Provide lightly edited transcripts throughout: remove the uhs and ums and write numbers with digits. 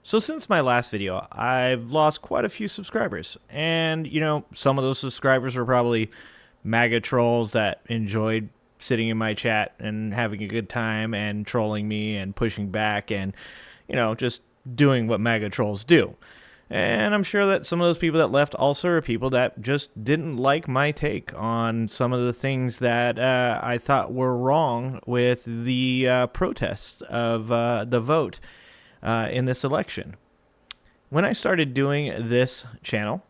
So since my last video, I've lost quite a few subscribers. And, some of those subscribers were probably MAGA trolls that enjoyed sitting in my chat and having a good time and trolling me and pushing back and, just doing what MAGA trolls do. And I'm sure that some of those people that left also are people that just didn't like my take on some of the things that I thought were wrong with the protests of the vote in this election. When I started doing this channel,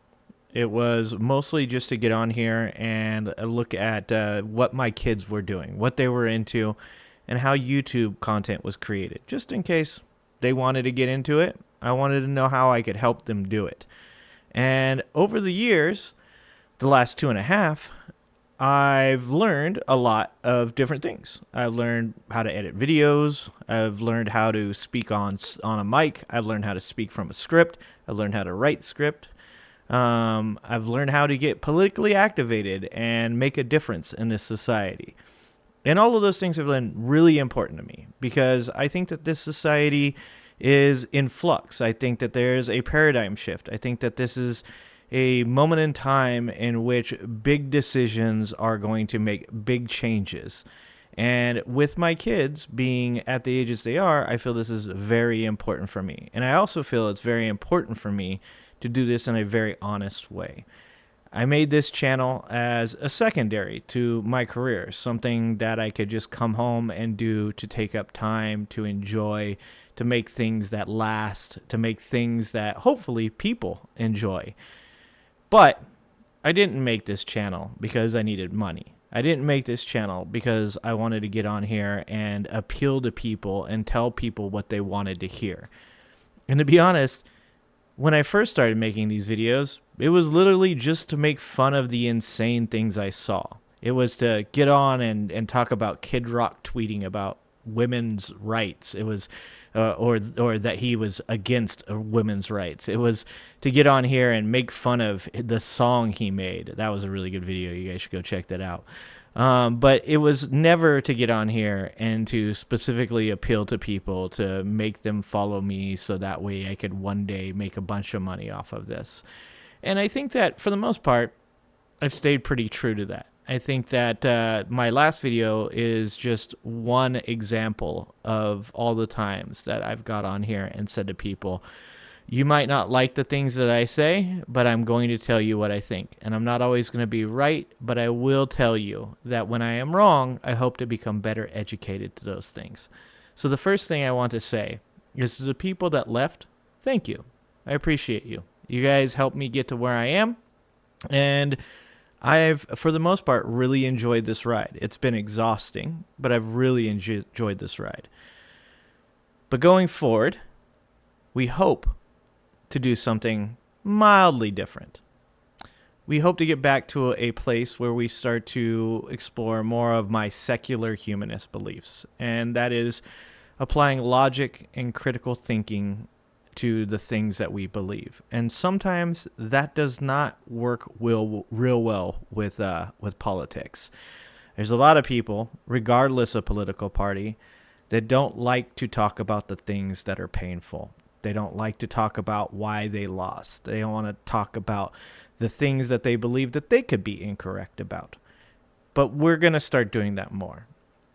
it was mostly just to get on here and look at what my kids were doing, what they were into, and how YouTube content was created. Just in case they wanted to get into it, I wanted to know how I could help them do it. And over the years, the last 2.5, I've learned a lot of different things. I've learned how to edit videos. I've learned how to speak on a mic. I've learned how to speak from a script. I've learned how to write script. I've learned how to get politically activated and make a difference in this society. And all of those things have been really important to me because I think that this society is in flux. I think that there's a paradigm shift. I think that this is a moment in time in which big decisions are going to make big changes. And with my kids being at the ages they are, I feel this is very important for me. And I also feel it's very important for me to do this in a very honest way. I made this channel as a secondary to my career, something that I could just come home and do to take up time, to enjoy, to make things that last, to make things that hopefully people enjoy. But I didn't make this channel because I needed money. I didn't make this channel because I wanted to get on here and appeal to people and tell people what they wanted to hear. And to be honest, when I first started making these videos, it was literally just to make fun of the insane things I saw. It was to get on and talk about Kid Rock tweeting about women's rights. It was or that he was against women's rights. It was to get on here and make fun of the song he made. That was a really good video. You guys should go check that out. But it was never to get on here and to specifically appeal to people, to make them follow me so that way I could one day make a bunch of money off of this. And I think that for the most part, I've stayed pretty true to that. I think that my last video is just one example of all the times that I've got on here and said to people, you might not like the things that I say, but I'm going to tell you what I think. And I'm not always going to be right, but I will tell you that when I am wrong, I hope to become better educated to those things. So the first thing I want to say is to the people that left, thank you. I appreciate you. You guys helped me get to where I am. And I've, for the most part, really enjoyed this ride. It's been exhausting, but I've really enjoyed this ride. But going forward, we hope to do something mildly different. We hope to get back to a place where we start to explore more of my secular humanist beliefs, and that is applying logic and critical thinking to the things that we believe. And sometimes that does not work real well with politics. There's a lot of people, regardless of political party, that don't like to talk about the things that are painful. They don't like to talk about why they lost. They don't want to talk about the things that they believe that they could be incorrect about. But we're going to start doing that more.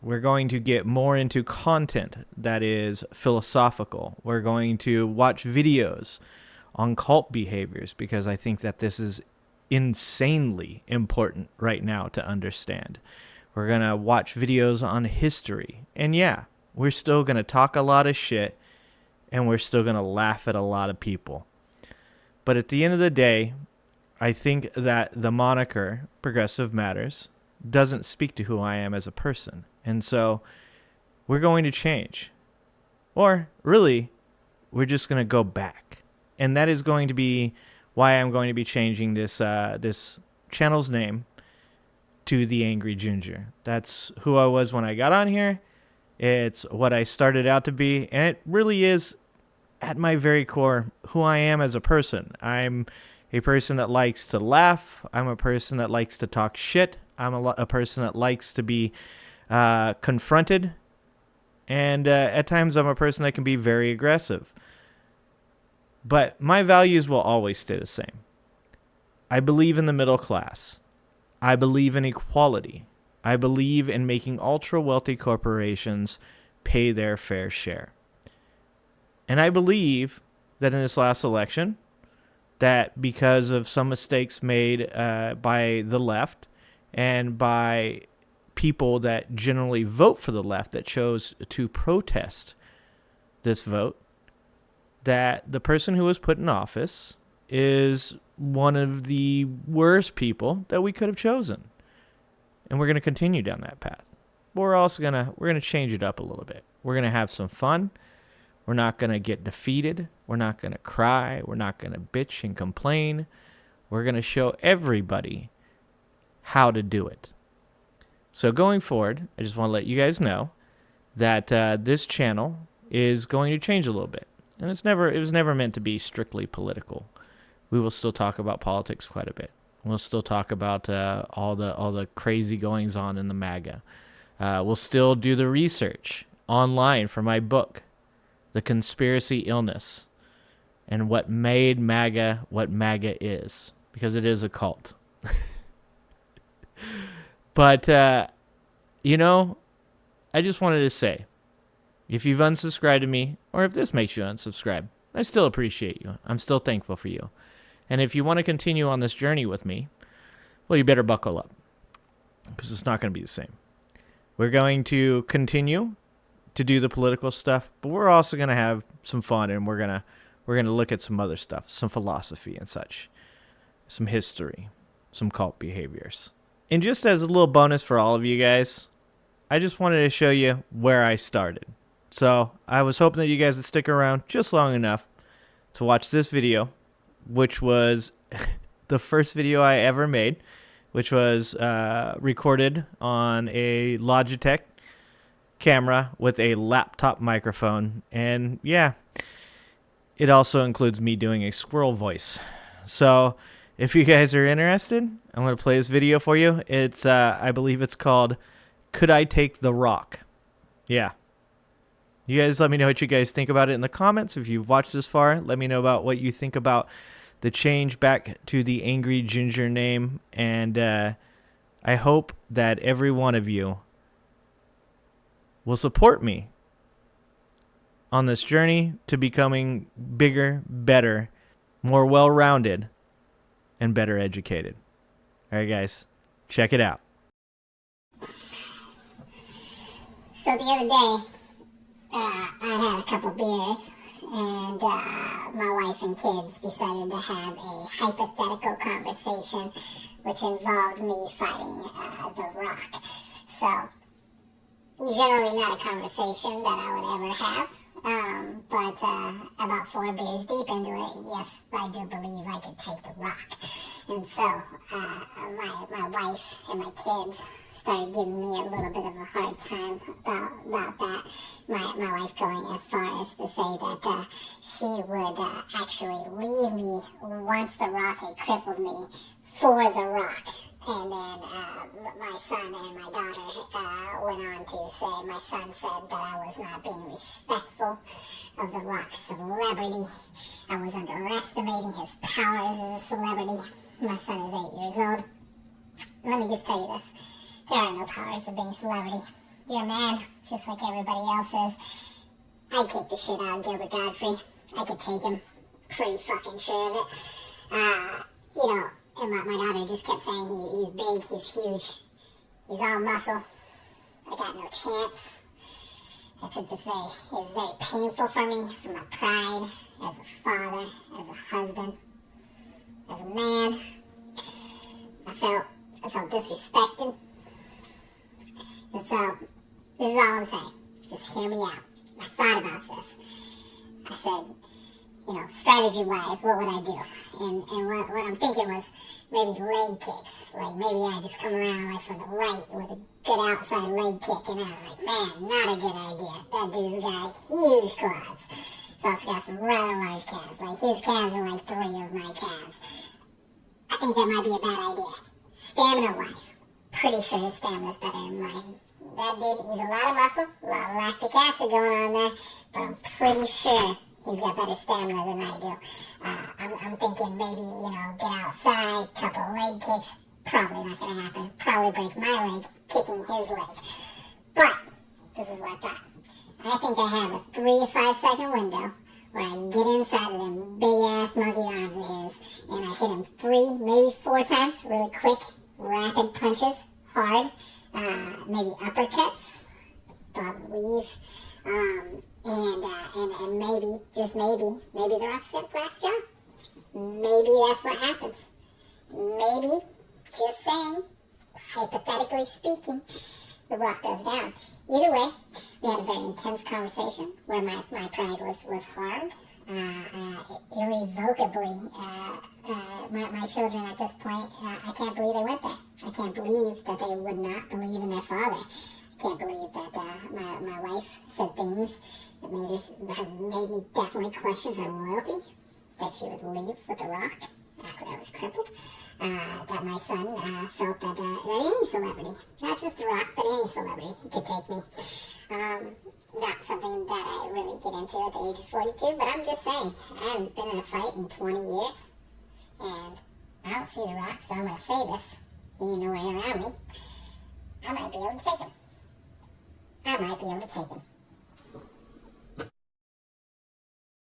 We're going to get more into content that is philosophical. We're going to watch videos on cult behaviors because I think that this is insanely important right now to understand. We're going to watch videos on history. And yeah, we're still going to talk a lot of shit and we're still going to laugh at a lot of people. But at the end of the day, I think that the moniker Progressive Matters doesn't speak to who I am as a person. And so we're going to change. Or really, we're just going to go back. And that is going to be why I'm going to be changing this channel's name to The Angry Ginger. That's who I was when I got on here. It's what I started out to be. And it really is, at my very core, who I am as a person. I'm a person that likes to laugh. I'm a person that likes to talk shit. I'm a person that likes to be confronted. And at times I'm a person that can be very aggressive. But my values will always stay the same. I believe in the middle class. I believe in equality. I believe in making ultra-wealthy corporations pay their fair share. And I believe that in this last election, that because of some mistakes made by the left and by people that generally vote for the left that chose to protest this vote, that the person who was put in office is one of the worst people that we could have chosen. And we're going to continue down that path. But we're also going to change it up a little bit. We're going to have some fun. We're not going to get defeated. We're not going to cry. We're not going to bitch and complain. We're going to show everybody how to do it. So going forward, I just want to let you guys know that this channel is going to change a little bit. And it was never meant to be strictly political. We will still talk about politics quite a bit. We'll still talk about all the crazy goings on in the MAGA. We'll still do the research online for my book, The Conspiracy Illness, and what made MAGA what MAGA is, because it is a cult. But, I just wanted to say, if you've unsubscribed to me, or if this makes you unsubscribe, I still appreciate you. I'm still thankful for you. And if you want to continue on this journey with me, well, you better buckle up, because it's not going to be the same. We're going to continue to do the political stuff, but we're also going to have some fun, and we're going to look at some other stuff, some philosophy and such, some history, some cult behaviors. And just as a little bonus for all of you guys, I just wanted to show you where I started. So I was hoping that you guys would stick around just long enough to watch this video, which was the first video I ever made, which was recorded on a Logitech camera with a laptop microphone. And yeah, it also includes me doing a squirrel voice. So if you guys are interested, I'm going to play this video for you. It's I believe it's called Could I Take the Rock? Yeah. You guys let me know what you guys think about it in the comments. If you've watched this far, let me know about what you think about the change back to the Angry Ginger name. And I hope that every one of you will support me on this journey to becoming bigger, better, more well-rounded, and better educated. All right, guys, check it out. So the other day, I had a couple beers, and my wife and kids decided to have a hypothetical conversation, which involved me fighting The Rock. So, generally not a conversation that I would ever have, but about 4 beers deep into it, yes, I do believe I could take The Rock. And so, my wife and my kids started giving me a little bit of a hard time about that. My wife going as far as to say that she would actually leave me once The Rock had crippled me for The Rock. And then my son and my daughter went on to say, my son said that I was not being respectful of The Rock's celebrity. I was underestimating his powers as a celebrity. My son is 8 years old. Let me just tell you this. There are no powers of being a celebrity. You're a man, just like everybody else is. I'd kick the shit out of Gilbert Godfrey. I could take him. Pretty fucking sure of it. And my daughter just kept saying he's big, he's huge, he's all muscle. I got no chance. It was very painful for me, for my pride, as a father, as a husband, as a man. I felt disrespected. And so, this is all I'm saying. Just hear me out. I thought about this. I said, strategy-wise, what would I do? And what I'm thinking was maybe leg kicks. Like, maybe I just come around, like, from the right with a good outside leg kick. And I was like, man, not a good idea. That dude's got huge quads. He's also got some rather large calves. Like, his calves are like 3 of my calves. I think that might be a bad idea. Stamina-wise, pretty sure his stamina's better than mine. That dude, he's a lot of muscle, a lot of lactic acid going on there, but I'm pretty sure He's got better stamina than I do. I'm thinking maybe, get outside, couple leg kicks. Probably not going to happen. Probably break my leg kicking his leg. But this is what I thought. I think I have a 3 to 5 second window where I get inside of them big ass monkey arms of his, and I hit him 3, maybe 4 times, really quick, rapid punches, hard, maybe uppercuts, Bob weave, and maybe, just maybe the Rock's got a glass jaw. Maybe that's what happens. Maybe, just saying, hypothetically speaking, the Rock goes down. Either way, we had a very intense conversation where my pride was harmed. Irrevocably, my children at this point, I can't believe they went there. I can't believe that they would not believe in their father. I can't believe that my wife said things that made me definitely question her loyalty, that she would leave with The Rock after I was crippled. That my son felt that any celebrity, not just The Rock, but any celebrity could take me. Not something that I really get into at the age of 42, but I'm just saying, I haven't been in a fight in 20 years, and I don't see The Rock, so I'm going to say this. He ain't nowhere around me. I might be able to take him.